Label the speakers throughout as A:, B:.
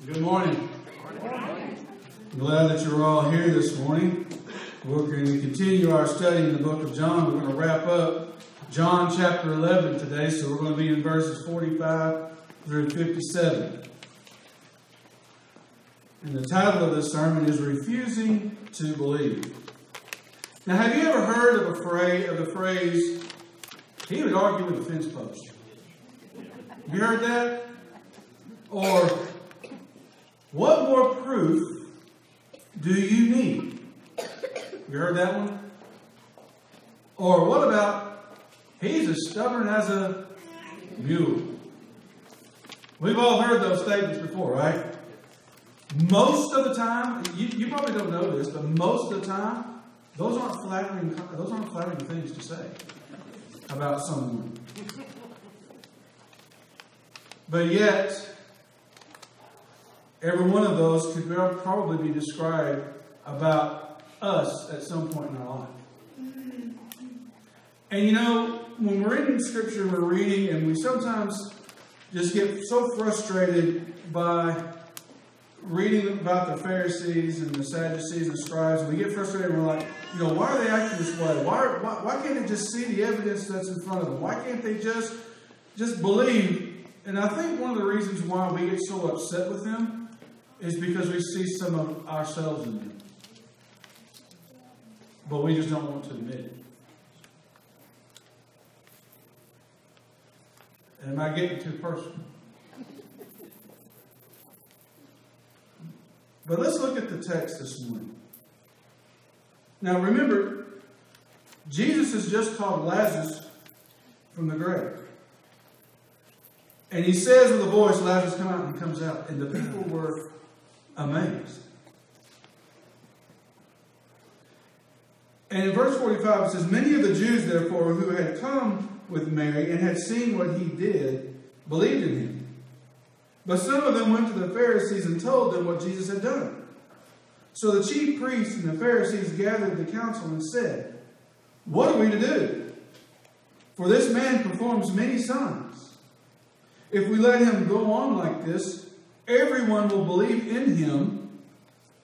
A: Good morning. I'm glad that you're all here this morning. We're going to continue our study in the book of John. We're going to wrap up John chapter 11 today, so we're going to be in verses 45 through 57. And the title of this sermon is Refusing to Believe. Now, have you ever heard of the phrase, he would argue with a fence post? You heard that? Or, what more proof do you need? You heard that one? Or what about, he's as stubborn as a mule? We've all heard those statements before, right? Most of the time, you probably don't know this, but most of the time, those aren't flattering things to say about someone. But yet, every one of those could probably be described about us at some point in our life. And you know, when we're in Scripture, we're reading, and we sometimes just get so frustrated by reading about the Pharisees and the Sadducees and scribes, and we get frustrated and we're like, why are they acting this way? Why can't they just see the evidence that's in front of them? Why can't they just believe? And I think one of the reasons why we get so upset with them is because we see some of ourselves in them. But we just don't want to admit it. Am I getting too personal? But let's look at the text this morning. Now remember, Jesus has just called Lazarus from the grave. And he says with a voice, Lazarus, come out, and he comes out. And the people were amazed. And in verse 45 it says, many of the Jews, therefore, who had come with Mary and had seen what he did, believed in him. But some of them went to the Pharisees and told them what Jesus had done. So the chief priests and the Pharisees gathered the council and said, what are we to do? For this man performs many signs. If we let him go on like this, everyone will believe in him,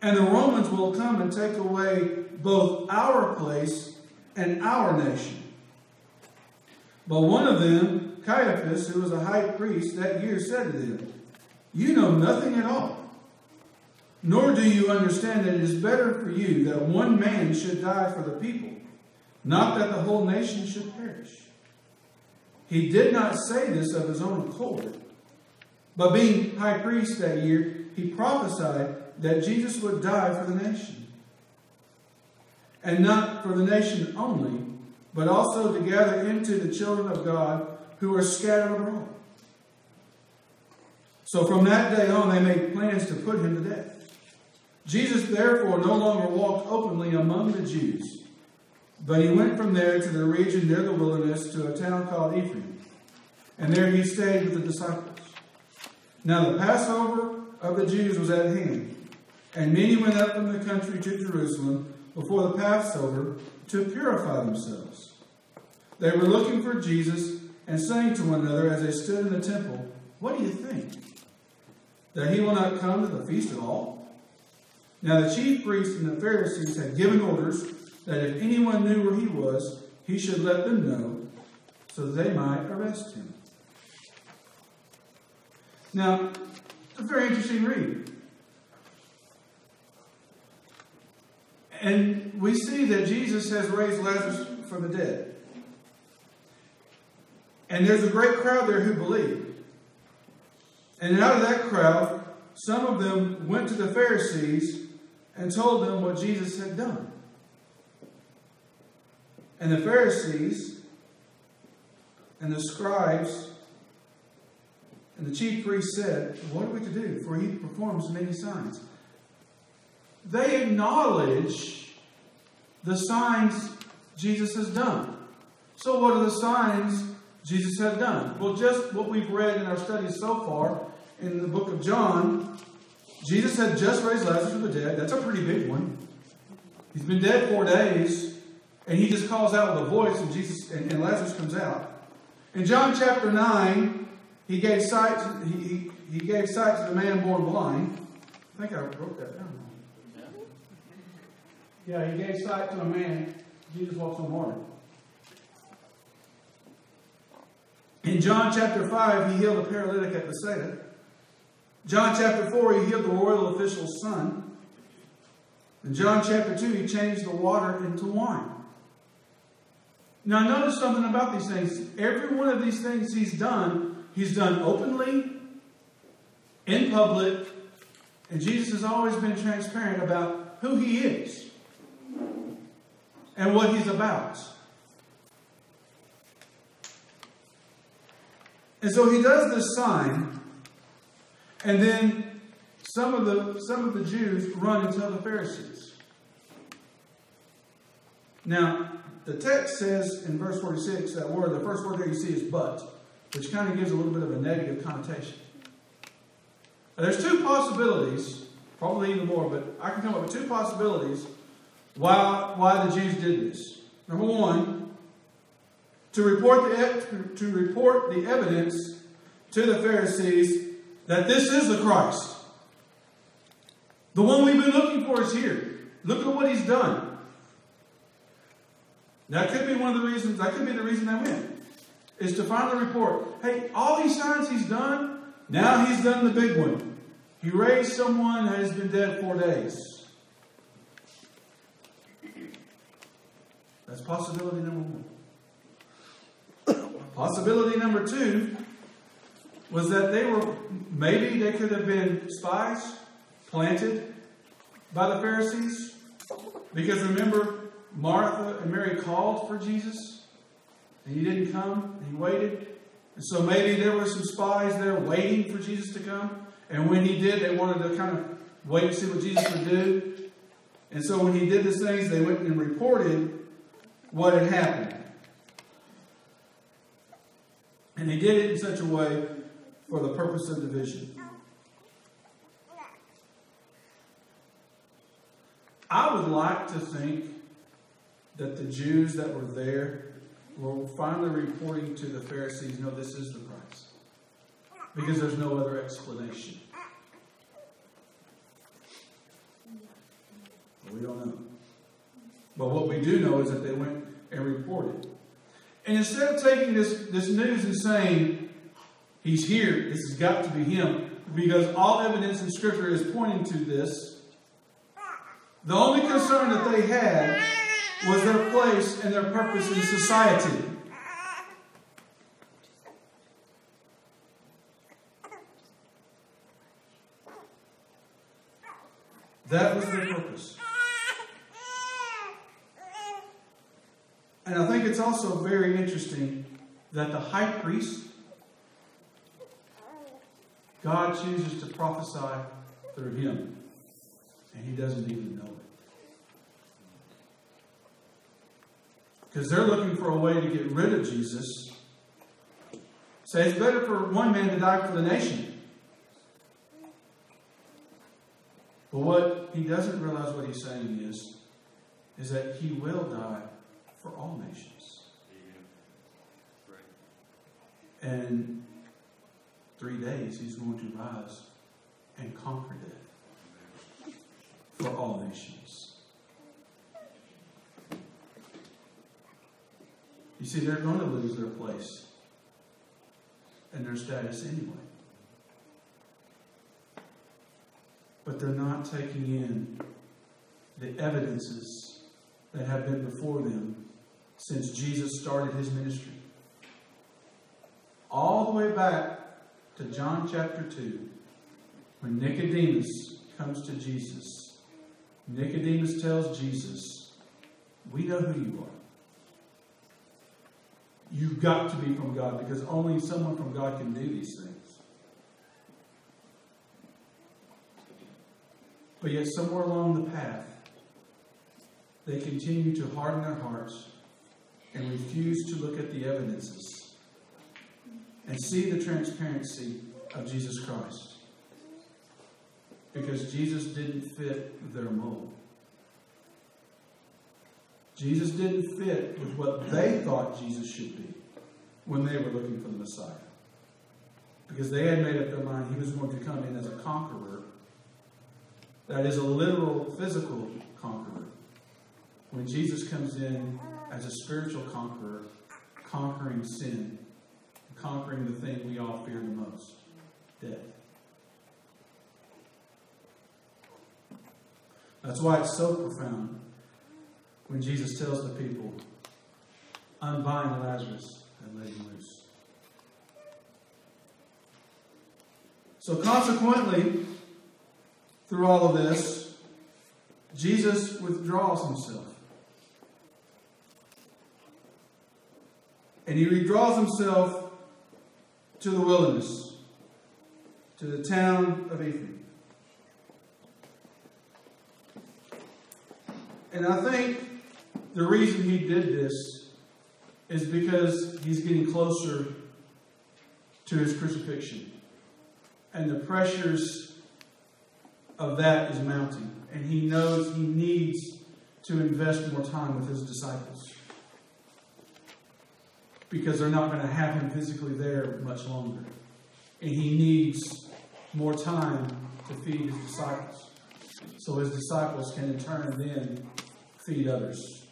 A: and the Romans will come and take away both our place and our nation. But one of them, Caiaphas, who was a high priest that year, said to them, you know nothing at all, nor do you understand that it is better for you that one man should die for the people, not that the whole nation should perish. He did not say this of his own accord, but being high priest that year, he prophesied that Jesus would die for the nation. And not for the nation only, but also to gather into the children of God who are scattered abroad. So from that day on, they made plans to put him to death. Jesus therefore no longer walked openly among the Jews, but he went from there to the region near the wilderness to a town called Ephraim. And there he stayed with the disciples. Now the Passover of the Jews was at hand, and many went up from the country to Jerusalem before the Passover to purify themselves. They were looking for Jesus and saying to one another as they stood in the temple, what do you think? That he will not come to the feast at all? Now the chief priests and the Pharisees had given orders that if anyone knew where he was, he should let them know, so that they might arrest him. Now, it's a very interesting read. And we see that Jesus has raised Lazarus from the dead. And there's a great crowd there who believed. And out of that crowd, some of them went to the Pharisees and told them what Jesus had done. And the Pharisees and the scribes and the chief priests said, what are we to do? For he performs many signs. They acknowledge the signs Jesus has done. So what are the signs Jesus has done? Well, just what we've read in our studies so far in the book of John, Jesus had just raised Lazarus from the dead. That's a pretty big one. He's been dead 4 days, and he just calls out with a voice, and Lazarus comes out. In John chapter 9, he gave sight. he gave sight to the man born blind. I think I wrote that down. Yeah, he gave sight to a man. Jesus walks on water. In John chapter 5, he healed a paralytic at Bethsaida. John chapter 4, he healed the royal official's son. In John chapter 2, he changed the water into wine. Now notice something about these things. Every one of these things he's done openly, in public, and Jesus has always been transparent about who he is and what he's about. And so he does this sign, and then some of the Jews run and tell the Pharisees. Now, the text says in verse 46, that word, the first word there you see is but, which kind of gives a little bit of a negative connotation. Now, there's two possibilities, probably even more, but I can come up with two possibilities why the Jews did this. Number one, to report the evidence to the Pharisees that this is the Christ. The one we've been looking for is here. Look at what he's done. That could be one of the reasons, that could be the reason they went, is to finally report, hey, all these signs he's done, now he's done the big one. He raised someone that has been dead 4 days. That's possibility number one. Possibility number two was that maybe they could have been spies planted by the Pharisees. Because remember, Martha and Mary called for Jesus, and he didn't come, and he waited. And so maybe there were some spies there waiting for Jesus to come. And when he did, they wanted to kind of wait and see what Jesus would do. And so when he did these things, they went and reported what had happened. And he did it in such a way for the purpose of division. I would like to think that the Jews that were there were finally reporting to the Pharisees, no, this is the Christ. Because there's no other explanation. We don't know. But what we do know is that they went and reported. And instead of taking this news and saying, he's here, this has got to be him, because all evidence in Scripture is pointing to this, the only concern that they had was their place and their purpose in society. That was their purpose. And I think it's also very interesting that the high priest, God chooses to prophesy through him. And he doesn't even know it. Because they're looking for a way to get rid of Jesus. Say it's better for one man to die for the nation. But what he doesn't realize what he's saying is that he will die for all nations. And in 3 days he's going to rise and conquer death for all nations. You see, they're going to lose their place and their status anyway. But they're not taking in the evidences that have been before them since Jesus started his ministry. All the way back to John chapter 2, when Nicodemus comes to Jesus. Nicodemus tells Jesus, we know who you are. You've got to be from God, because only someone from God can do these things. But yet somewhere along the path, they continue to harden their hearts and refuse to look at the evidences and see the transparency of Jesus Christ. Because Jesus didn't fit their mold. Jesus didn't fit with what they thought Jesus should be when they were looking for the Messiah. because they had made up their mind he was going to come in as a conqueror. That is a literal, physical conqueror. When Jesus comes in as a spiritual conqueror, conquering sin, conquering the thing we all fear the most, death. That's why it's so profound when Jesus tells the people, unbind Lazarus and let him loose. So consequently, through all of this, Jesus withdraws himself. And he withdraws himself to the wilderness, to the town of Metheny. And I think the reason he did this is because he's getting closer to his crucifixion. And the pressures of that is mounting. And he knows he needs to invest more time with his disciples. Because they're not going to have him physically there much longer. And he needs more time to feed his disciples. So his disciples can in turn then feed others.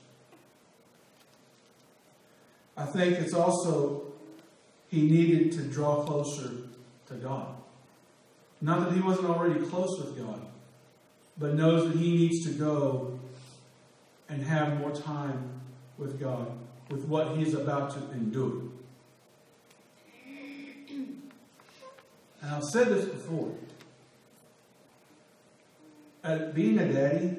A: I think it's also he needed to draw closer to God. Not that he wasn't already close with God, but knows that he needs to go and have more time with God, with what he is about to endure. And I've said this before. Being a daddy,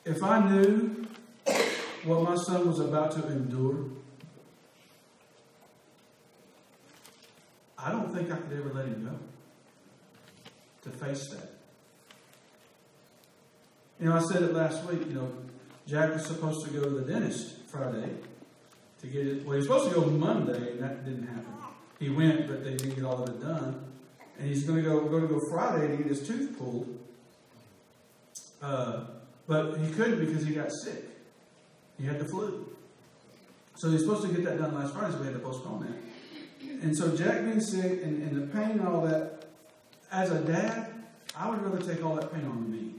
A: if I knew what my son was about to endure, I don't think I could ever let him go to face that. I said it last week, Jack was supposed to go to the dentist Friday to get it. Well, he was supposed to go Monday, and that didn't happen. He went, but they didn't get all of it done. And he's going to go Friday to get his tooth pulled. But he couldn't because he got sick. He had the flu. So he was supposed to get that done last Friday, so we had to postpone that. And so Jack being sick and the pain and all that, as a dad, I would rather take all that pain on me.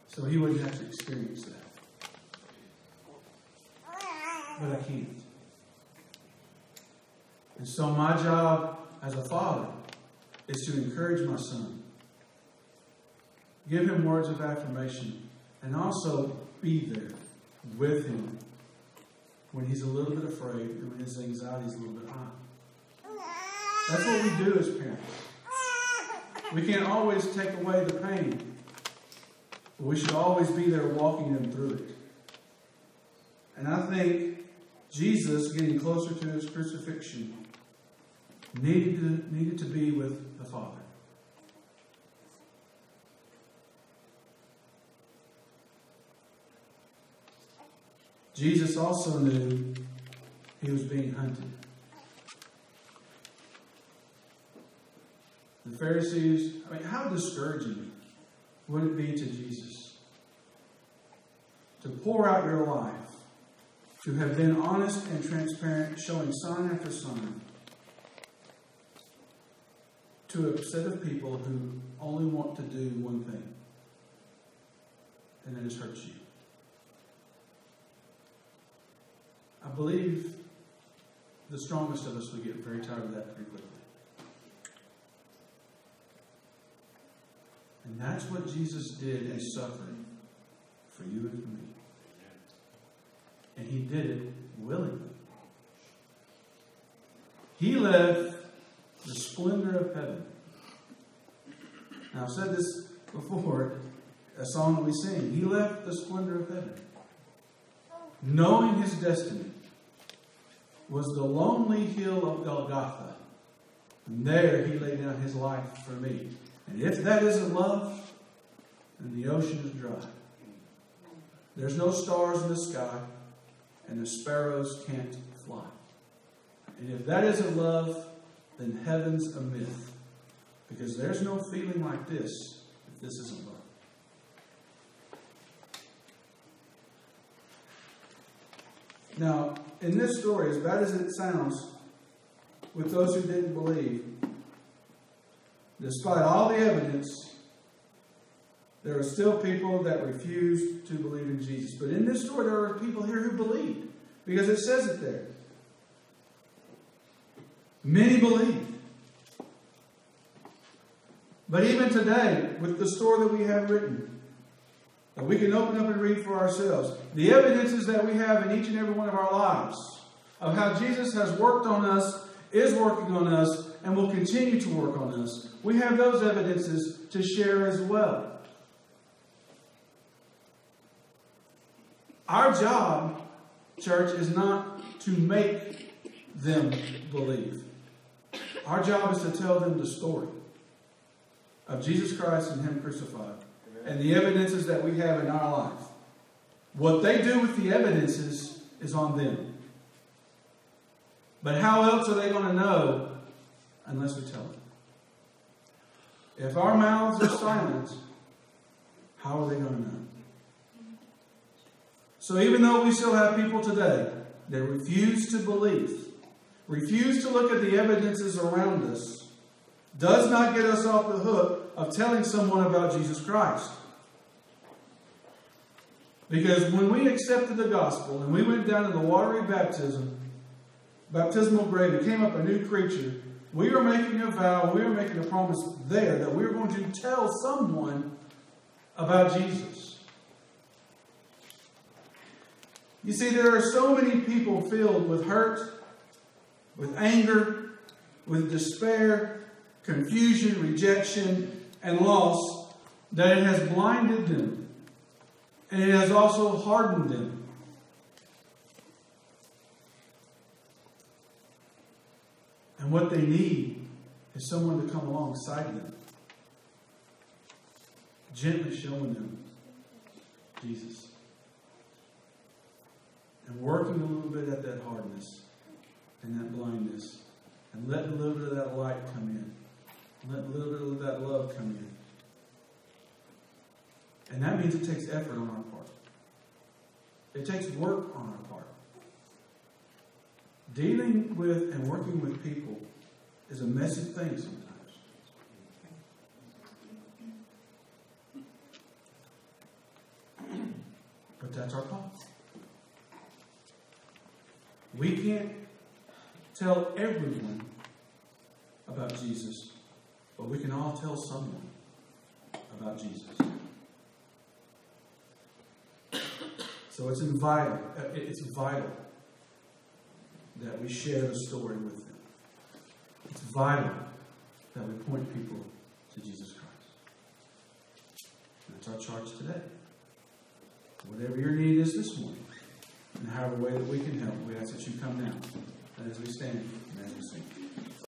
A: So he wouldn't have to experience that. But I can't. And so my job as a father is to encourage my son. Give him words of affirmation. And also be there with him when he's a little bit afraid and when his anxiety is a little bit high. That's what we do as parents. We can't always take away the pain. But we should always be there walking them through it. And I think Jesus, getting closer to his crucifixion, needed to be with the Father. Jesus also knew he was being hunted. The Pharisees, how discouraging would it be to Jesus to pour out your life, to have been honest and transparent, showing sign after sign, to a set of people who only want to do one thing, and that is hurt you. I believe the strongest of us would get very tired of that pretty quickly. And that's what Jesus did in suffering for you and for me. And he did it willingly. He left the splendor of heaven. Now, I've said this before, a song that we sing. He left the splendor of heaven, knowing his destiny was the lonely hill of Golgotha. And there he laid down his life for me. And if that isn't love, then the ocean is dry. There's no stars in the sky, and the sparrows can't fly. And if that isn't love, then heaven's a myth. Because there's no feeling like this if this isn't love. Now, in this story, as bad as it sounds, with those who didn't believe. Despite all the evidence, there are still people that refuse to believe in Jesus. But in this story, there are people here who believed, because it says it there. Many believed. But even today, with the story that we have written, that we can open up and read for ourselves, the evidences that we have in each and every one of our lives of how Jesus has worked on us, is working on us, and will continue to work on us, we have those evidences to share as well. Our job, church, is not to make them believe. Our job is to tell them the story of Jesus Christ and Him crucified, and the evidences that we have in our life. What they do with the evidences is on them. But how else are they going to know unless we tell them? If our mouths are silent, how are they going to know? So even though we still have people today that refuse to believe, refuse to look at the evidences around us, does not get us off the hook of telling someone about Jesus Christ. Because when we accepted the gospel and we went down to the watery baptismal grave, and came up a new creature, we are making a vow, we are making a promise there that we are going to tell someone about Jesus. You see, there are so many people filled with hurt, with anger, with despair, confusion, rejection, and loss, that it has blinded them. And it has also hardened them. And what they need is someone to come alongside them, gently showing them Jesus. And working a little bit at that hardness and that blindness, and letting a little bit of that light come in. Letting a little bit of that love come in. And that means it takes effort on our part. It takes work on our part. Dealing with and working with people is a messy thing sometimes. But that's our call. We can't tell everyone about Jesus, but we can all tell someone about Jesus. So it's vital that we share the story with them. It's vital that we point people to Jesus Christ. And that's our charge today. Whatever your need is this morning, and however way that we can help, we ask that you come now, and as we stand and as we sing.